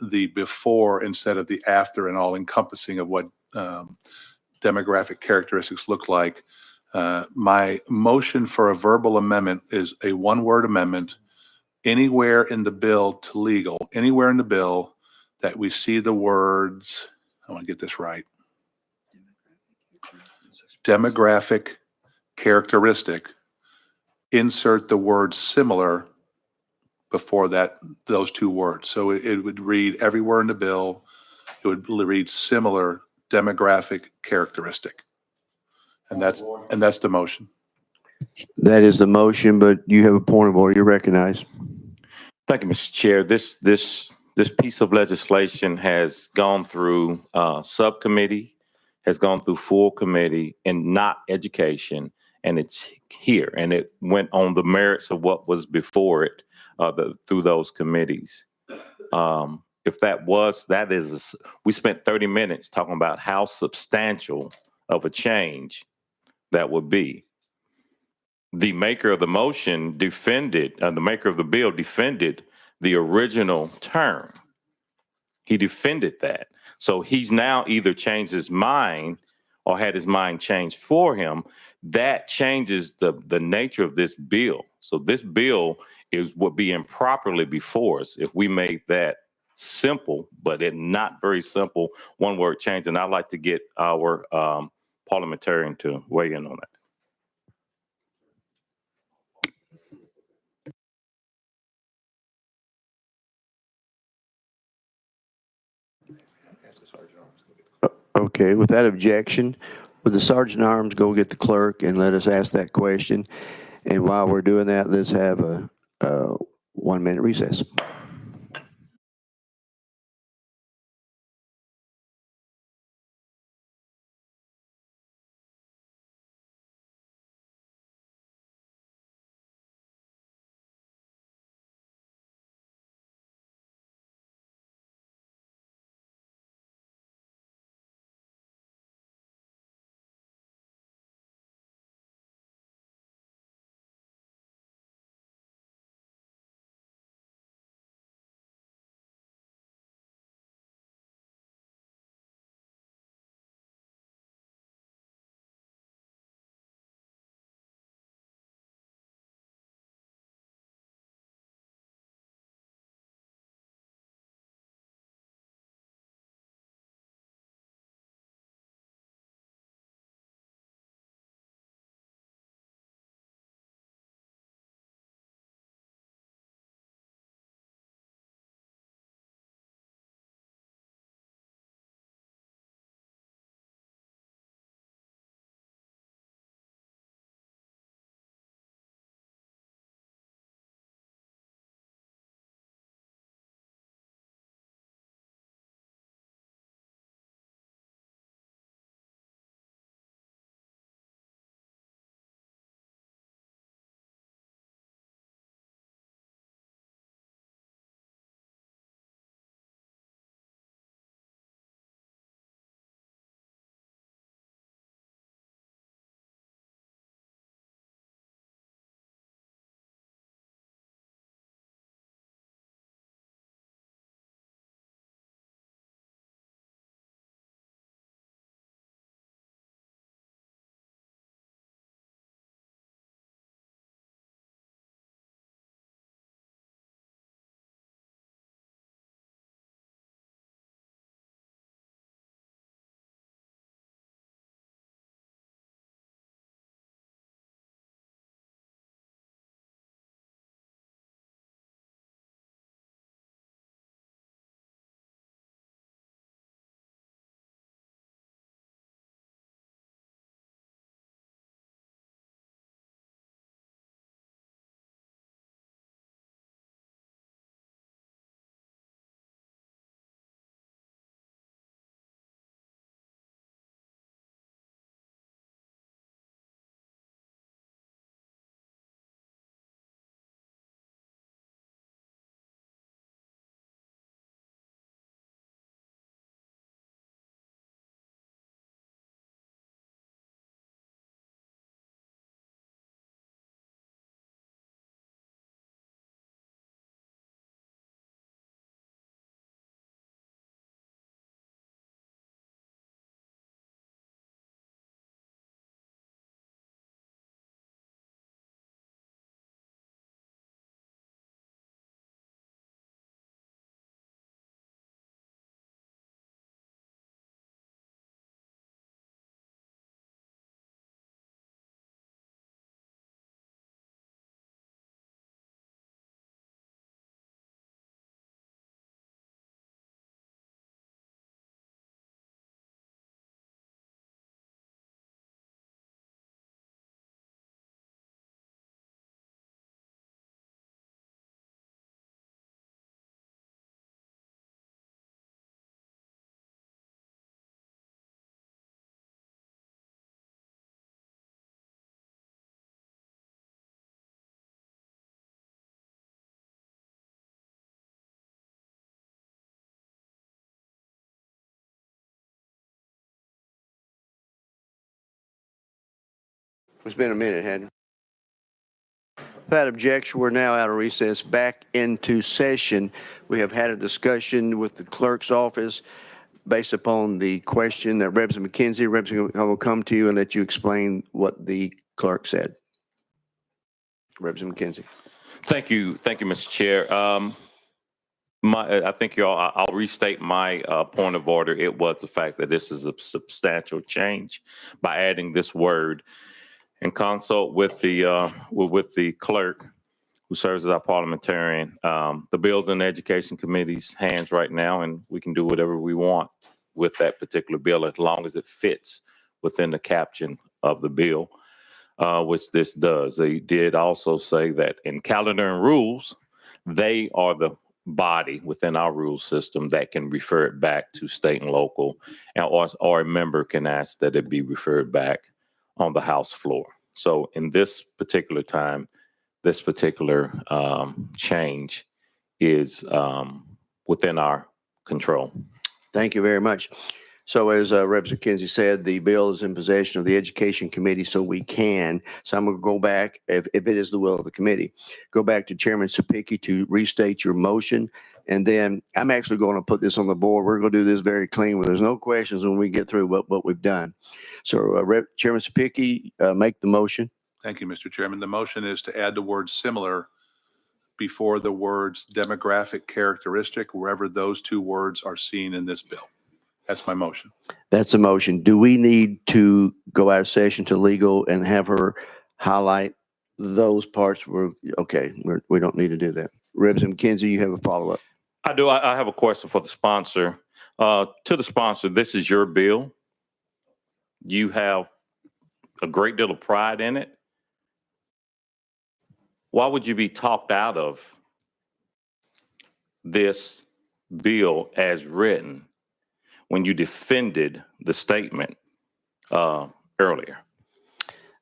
the before instead of the after and all encompassing of what demographic characteristics look like. My motion for a verbal amendment is a one-word amendment. Anywhere in the bill to legal, anywhere in the bill that we see the words, I want to get this right, demographic characteristic, insert the word similar before those two words. So it would read everywhere in the bill, it would read similar demographic characteristic. And that's the motion. That is the motion, but you have a point of order. You're recognized. Thank you, Mr. Chair. This piece of legislation has gone through subcommittee, has gone through full committee, and not education, and it's here. And it went on the merits of what was before it through those committees. If we spent 30 minutes talking about how substantial of a change that would be. The maker of the motion defended, the maker of the bill defended the original term. He defended that. So he's now either changed his mind or had his mind changed for him. That changes the nature of this bill. So this bill would be improperly before us if we made that simple, but it not very simple, one word change. And I'd like to get our parliamentarian to weigh in on that. Okay, with that objection, would the Sergeant at Arms go get the clerk and let us ask that question? And while we're doing that, let's have a 1-minute recess. It's been a minute, hadn't it? Without objection, we're now out of recess, back into session. We have had a discussion with the clerk's office based upon the question that Representative McKenzie, I will come to you and let you explain what the clerk said. Representative McKenzie. Thank you, Mr. Chair. I think I'll restate my point of order. It was the fact that this is a substantial change by adding this word. In consult with the clerk, who serves as our parliamentarian, the bill's in the Education Committee's hands right now, and we can do whatever we want with that particular bill as long as it fits within the caption of the bill, which this does. They did also say that in calendar and rules, they are the body within our rule system that can refer it back to state and local, or a member can ask that it be referred back on the House floor. So in this particular time, this particular change is within our control. Thank you very much. So as Representative Kinsey said, the bill is in possession of the Education Committee, so we can. So I'm going to go back, if it is the will of the committee, go back to Chairman Sapicki to restate your motion. And then I'm actually going to put this on the board. We're going to do this very clean where there's no questions when we get through what we've done. So Chairman Sapicki, make the motion. Thank you, Mr. Chairman. The motion is to add the word similar before the words demographic characteristic, wherever those two words are seen in this bill. That's my motion. That's a motion. Do we need to go out of session to legal and have her highlight those parts? Okay, we don't need to do that. Representative McKenzie, you have a follow-up. I do. I have a question for the sponsor. To the sponsor, this is your bill. You have a great deal of pride in it. Why would you be talked out of this bill as written when you defended the statement earlier?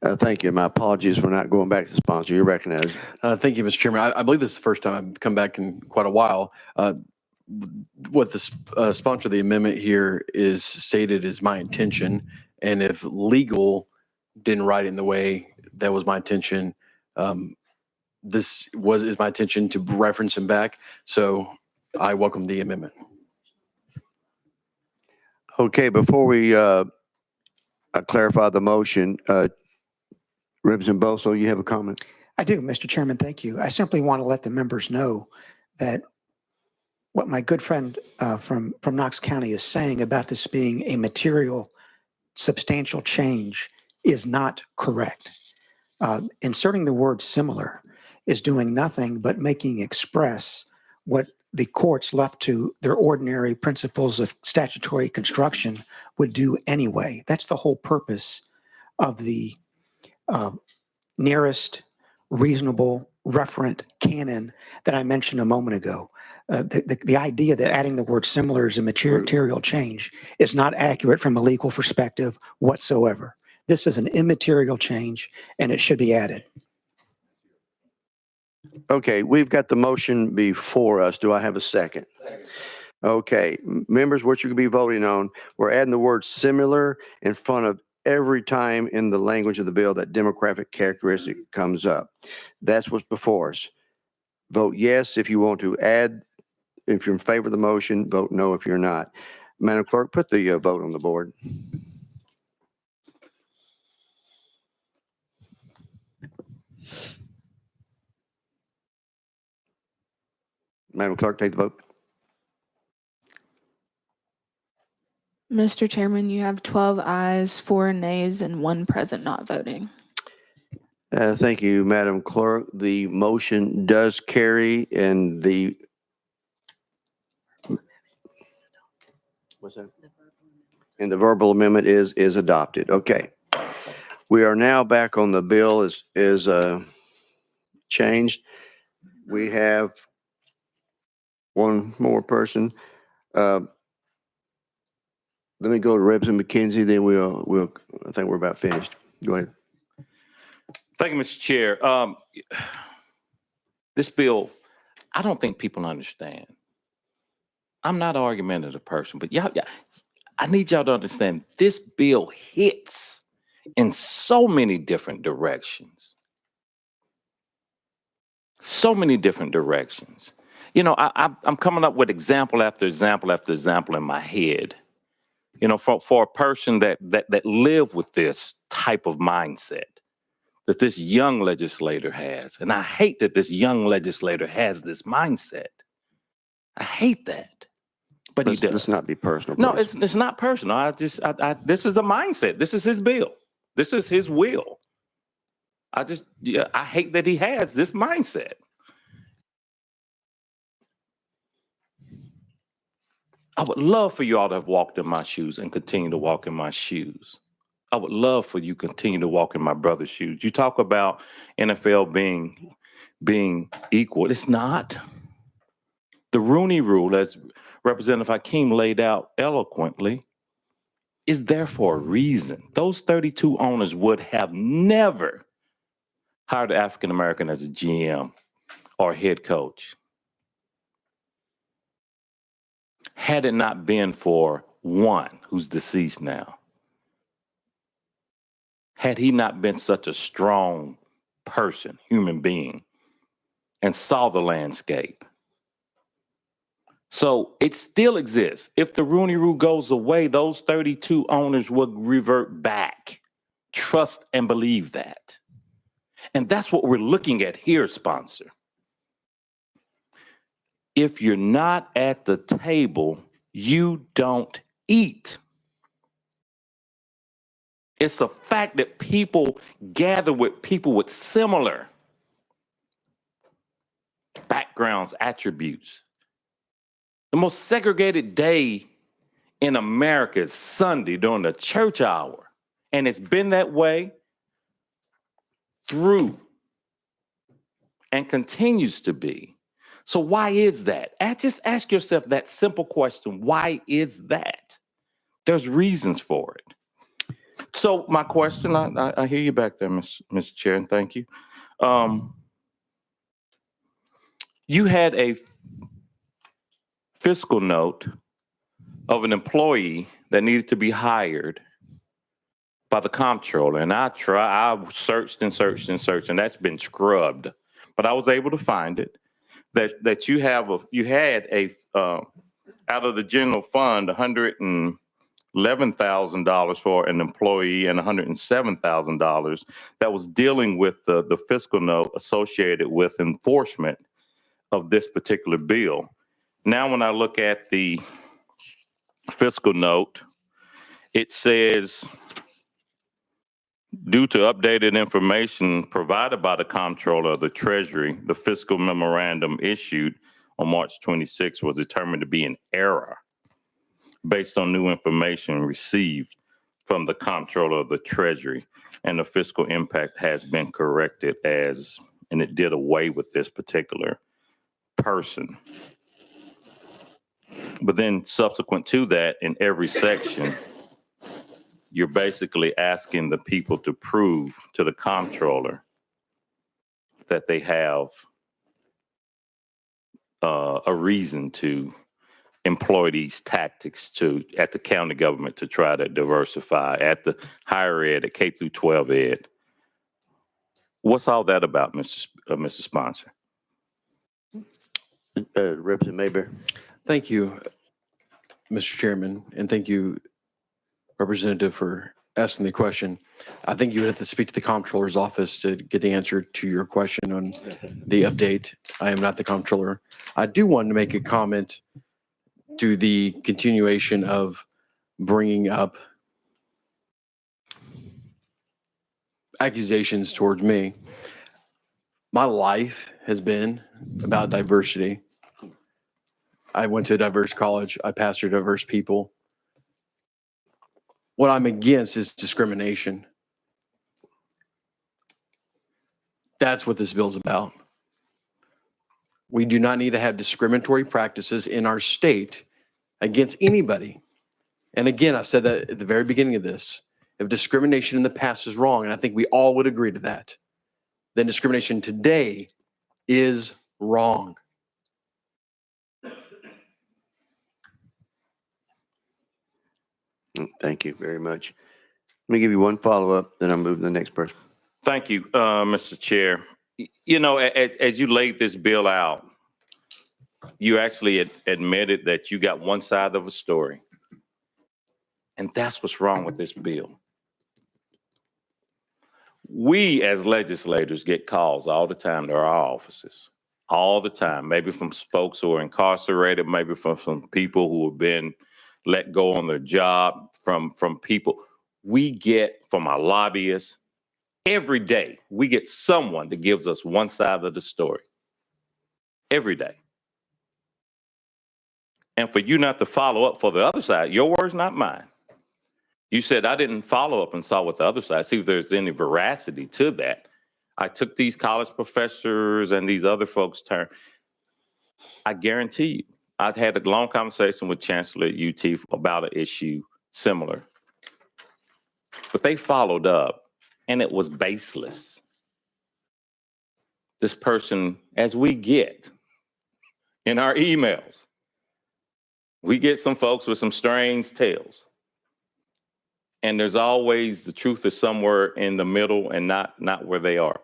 Thank you. My apologies for not going back to the sponsor. You're recognized. Thank you, Mr. Chairman. I believe this is the first time I've come back in quite a while. What the sponsor of the amendment here is stated is my intention. And if legal didn't write it in the way that was my intention, is my intention to reference him back. So I welcome the amendment. Okay, before we clarify the motion, Representative Boso, you have a comment? I do, Mr. Chairman. Thank you. I simply want to let the members know that what my good friend from Knox County is saying about this being a material, substantial change is not correct. Inserting the word similar is doing nothing but making express what the courts left to their ordinary principles of statutory construction would do anyway. That's the whole purpose of the nearest reasonable referent canon that I mentioned a moment ago. The idea that adding the word similar is a material change is not accurate from a legal perspective whatsoever. This is an immaterial change and it should be added. Okay, we've got the motion before us. Do I have a second? Okay, members, what you're going to be voting on, we're adding the word similar in front of every time in the language of the bill that demographic characteristic comes up. That's what's before us. Vote yes if you want to add. If you're in favor of the motion, vote no if you're not. Madam Clerk, put the vote on the board. Madam Clerk, take the vote. Mr. Chairman, you have 12 ayes, 4 nays, and 1 present not voting. Thank you, Madam Clerk. The motion does carry and the what's that? And the verbal amendment is adopted. Okay. We are now back on the bill is changed. We have one more person. Let me go to Representative McKenzie, then I think we're about finished. Go ahead. Thank you, Mr. Chair. This bill, I don't think people understand. I'm not an argumentative person, but I need y'all to understand this bill hits in so many different directions. So many different directions. You know, I'm coming up with example after example after example in my head. You know, for a person that live with this type of mindset that this young legislator has. And I hate that this young legislator has this mindset. I hate that. But he does. Let's not be personal. No, please. it's not personal. This is the mindset. This is his bill. This is his will. I hate that he has this mindset. I would love for you all to have walked in my shoes and continue to walk in my shoes. I would love for you to continue to walk in my brother's shoes. You talk about NFL being equal. It's not. The Rooney Rule, as Representative Hakeem laid out eloquently, is there for a reason. Those 32 owners would have never hired an African American as a GM or head coach had it not been for one who's deceased now. Had he not been such a strong person, human being, and saw the landscape. So it still exists. If the Rooney Rule goes away, those 32 owners will revert back. Trust and believe that. And that's what we're looking at here, sponsor. If you're not at the table, you don't eat. It's a fact that people gather with people with similar backgrounds, attributes. The most segregated day in America is Sunday during the church hour. And it's been that way through and continues to be. So why is that? Just ask yourself that simple question. Why is that? There's reasons for it. So my question, I hear you back there, Mr. Chair, and thank you. You had a fiscal note of an employee that needed to be hired by the comptroller, and I searched and searched and searched, and that's been scrubbed, but I was able to find it. That you had a out of the general fund $111,000 for an employee and $107,000 that was dealing with the fiscal note associated with enforcement of this particular bill. Now, when I look at the fiscal note, it says, due to updated information provided by the Comptroller of the Treasury, the fiscal memorandum issued on March 26 was determined to be an error based on new information received from the Comptroller of the Treasury, and the fiscal impact has been corrected and it did away with this particular person. But then subsequent to that, in every section, you're basically asking the people to prove to the comptroller that they have a reason to employ these tactics at the county government to try to diversify at the higher ed, at K through 12 ed. What's all that about, Mr. Sponsor? Representative Mayberry. Thank you, Mr. Chairman, and thank you, Representative, for asking the question. I think you would have to speak to the comptroller's office to get the answer to your question on the update. I am not the comptroller. I do want to make a comment to the continuation of bringing up accusations towards me. My life has been about diversity. I went to a diverse college. I pastored diverse people. What I'm against is discrimination. That's what this bill is about. We do not need to have discriminatory practices in our state against anybody. And again, I said that at the very beginning of this. If discrimination in the past is wrong, and I think we all would agree to that, then discrimination today is wrong. Thank you very much. Let me give you one follow-up, then I'll move to the next person. Thank you, Mr. Chair. You know, as you laid this bill out, you actually admitted that you got one side of a story. And that's what's wrong with this bill. We as legislators get calls all the time to our offices, all the time, maybe from folks who are incarcerated, maybe from some people who have been let go on their job, from people. We get from our lobbyists, every day, we get someone that gives us one side of the story. Every day. And for you not to follow up for the other side, your words, not mine. You said, I didn't follow up and saw what the other side, see if there's any veracity to that. I took these college professors and these other folks' turn. I guarantee you, I've had a long conversation with Chancellor at UT about an issue similar. But they followed up and it was baseless. This person, as we get in our emails, we get some folks with some strange tales. And there's always the truth is somewhere in the middle and not where they are.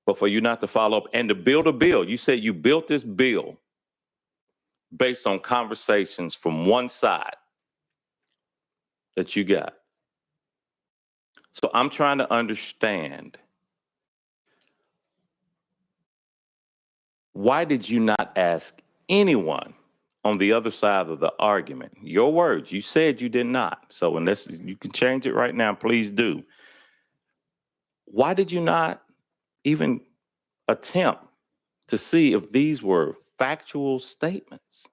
But for you not to follow up and to build a bill, you said you built this bill based on conversations from one side that you got. So I'm trying to understand, why did you not ask anyone on the other side of the argument? Your words, you said you did not. So unless you can change it right now, please do. Why did you not even attempt to see if these were factual statements?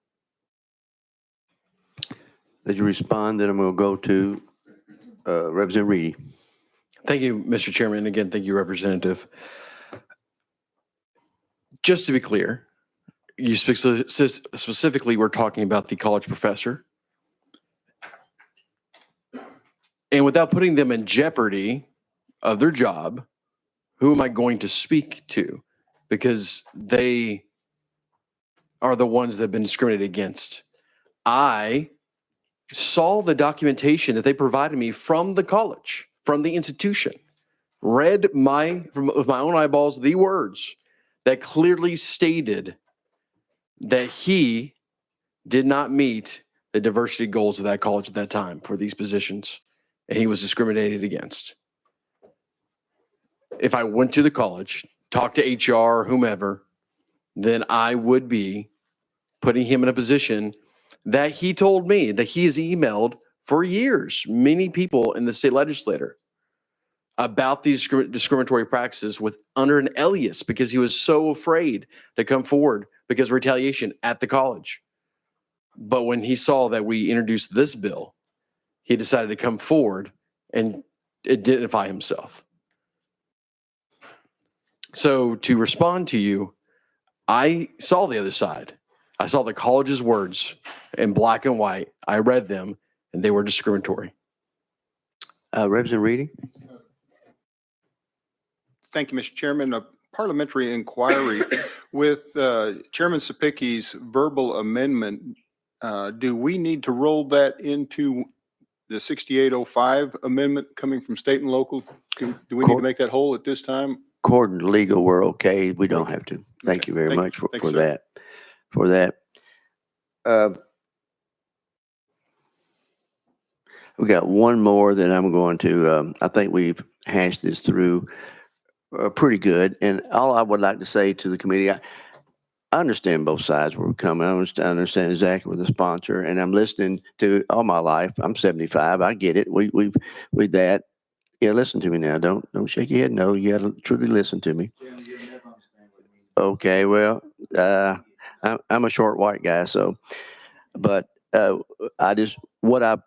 Did you respond? Then I'm going to go to Representative Reedy. Thank you, Mr. Chairman. And again, thank you, Representative. Just to be clear, you specifically were talking about the college professor. And without putting them in jeopardy of their job, who am I going to speak to? Because they are the ones that have been discriminated against. I saw the documentation that they provided me from the college, from the institution, read with my own eyeballs the words that clearly stated that he did not meet the diversity goals of that college at that time for these positions, and he was discriminated against. If I went to the college, talked to HR or whomever, then I would be putting him in a position that he told me that he has emailed for years, many people in the state legislature, about these discriminatory practices with under an alias because he was so afraid to come forward because of retaliation at the college. But when he saw that we introduced this bill, he decided to come forward and identify himself. So to respond to you, I saw the other side. I saw the college's words in black and white. I read them and they were discriminatory. Representative Reedy. Thank you, Mr. Chairman. A parliamentary inquiry with Chairman Sapicki's verbal amendment. Do we need to roll that into the 6805 amendment coming from state and local? Do we need to make that whole at this time? According to legal, we're okay. We don't have to. Thank you very much for that. For that. We got one more that I'm going to, I think we've hashed this through pretty good. And all I would like to say to the committee, I understand both sides where we're coming. I understand exactly with the sponsor, and I'm listening to all my life. I'm 75. I get it. We that. Yeah, listen to me now. Don't shake your head. No, you got to truly listen to me. Okay, well, I'm a short white guy, so, but what I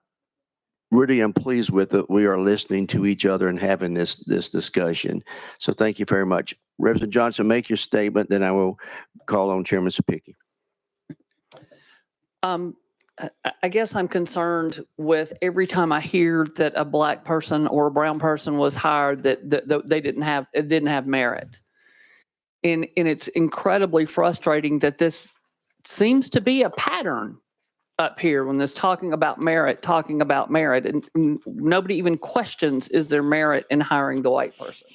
really am pleased with that we are listening to each other and having this discussion. So thank you very much. Representative Johnson, make your statement, then I will call on Chairman Sapicki. I guess I'm concerned with every time I hear that a black person or a brown person was hired that they didn't have merit. And it's incredibly frustrating that this seems to be a pattern up here when there's talking about merit, and nobody even questions, is there merit in hiring the white person?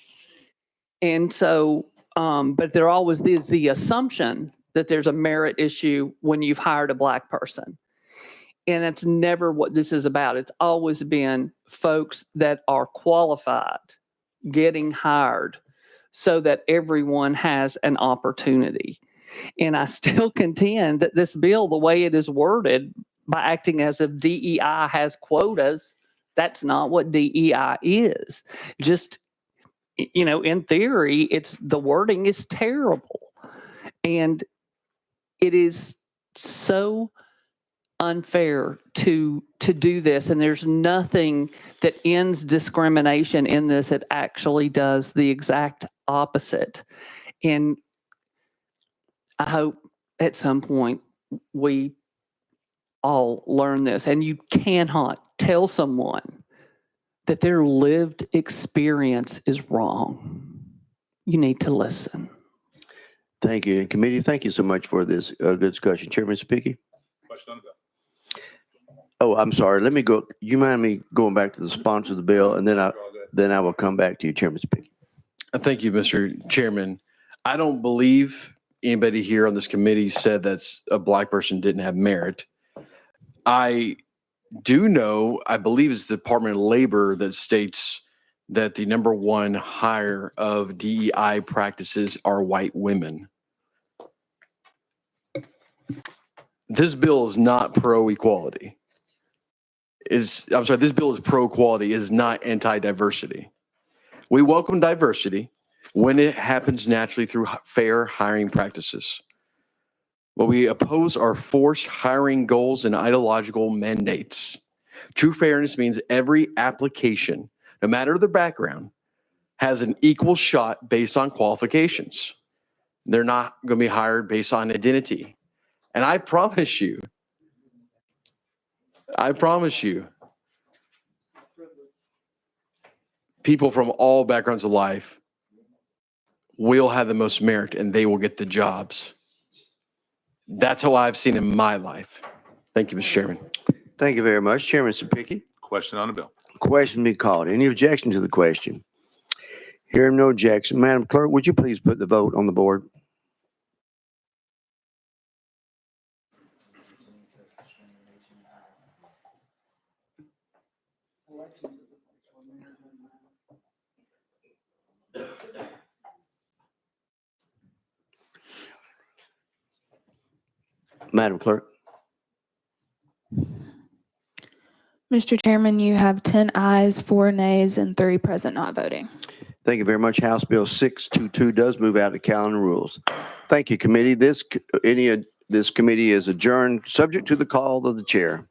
And so, but there always is the assumption that there's a merit issue when you've hired a black person. And that's never what this is about. It's always been folks that are qualified getting hired so that everyone has an opportunity. And I still contend that this bill, the way it is worded, by acting as if DEI has quotas, that's not what DEI is. Just, in theory, the wording is terrible. And it is so unfair to do this, and there's nothing that ends discrimination in this. It actually does the exact opposite. And I hope at some point we all learn this. And you cannot tell someone that their lived experience is wrong. You need to listen. Thank you. And committee, thank you so much for this good discussion. Chairman Sapiki? Question on the bill. Oh, I'm sorry. Let me go. You mind me going back to the sponsor of the bill, and then I will come back to you, Chairman Speaker. Thank you, Mr. Chairman. I don't believe anybody here on this committee said that's a black person didn't have merit. I do know, I believe it's the Department of Labor that states that the number one hire of DEI practices are white women. This bill is not pro-equality. This bill is pro-equality, is not anti-diversity. We welcome diversity when it happens naturally through fair hiring practices. What we oppose are forced hiring goals and ideological mandates. True fairness means every application, no matter their background, has an equal shot based on qualifications. They're not going to be hired based on identity. And I promise you, people from all backgrounds of life will have the most merit and they will get the jobs. That's how I've seen in my life. Thank you, Mr. Chairman. Thank you very much. Chairman Sapiki? Question on the bill. Question be called. Any objection to the question? Hearing no objection. Madam Clerk, would you please put the vote on the board? Madam Clerk? Mr. Chairman, you have 10 ayes, 4 nays, and 3 present not voting. Thank you very much. House Bill 622 does move out of calendar rules. Thank you, committee. This committee is adjourned, subject to the call of the chair.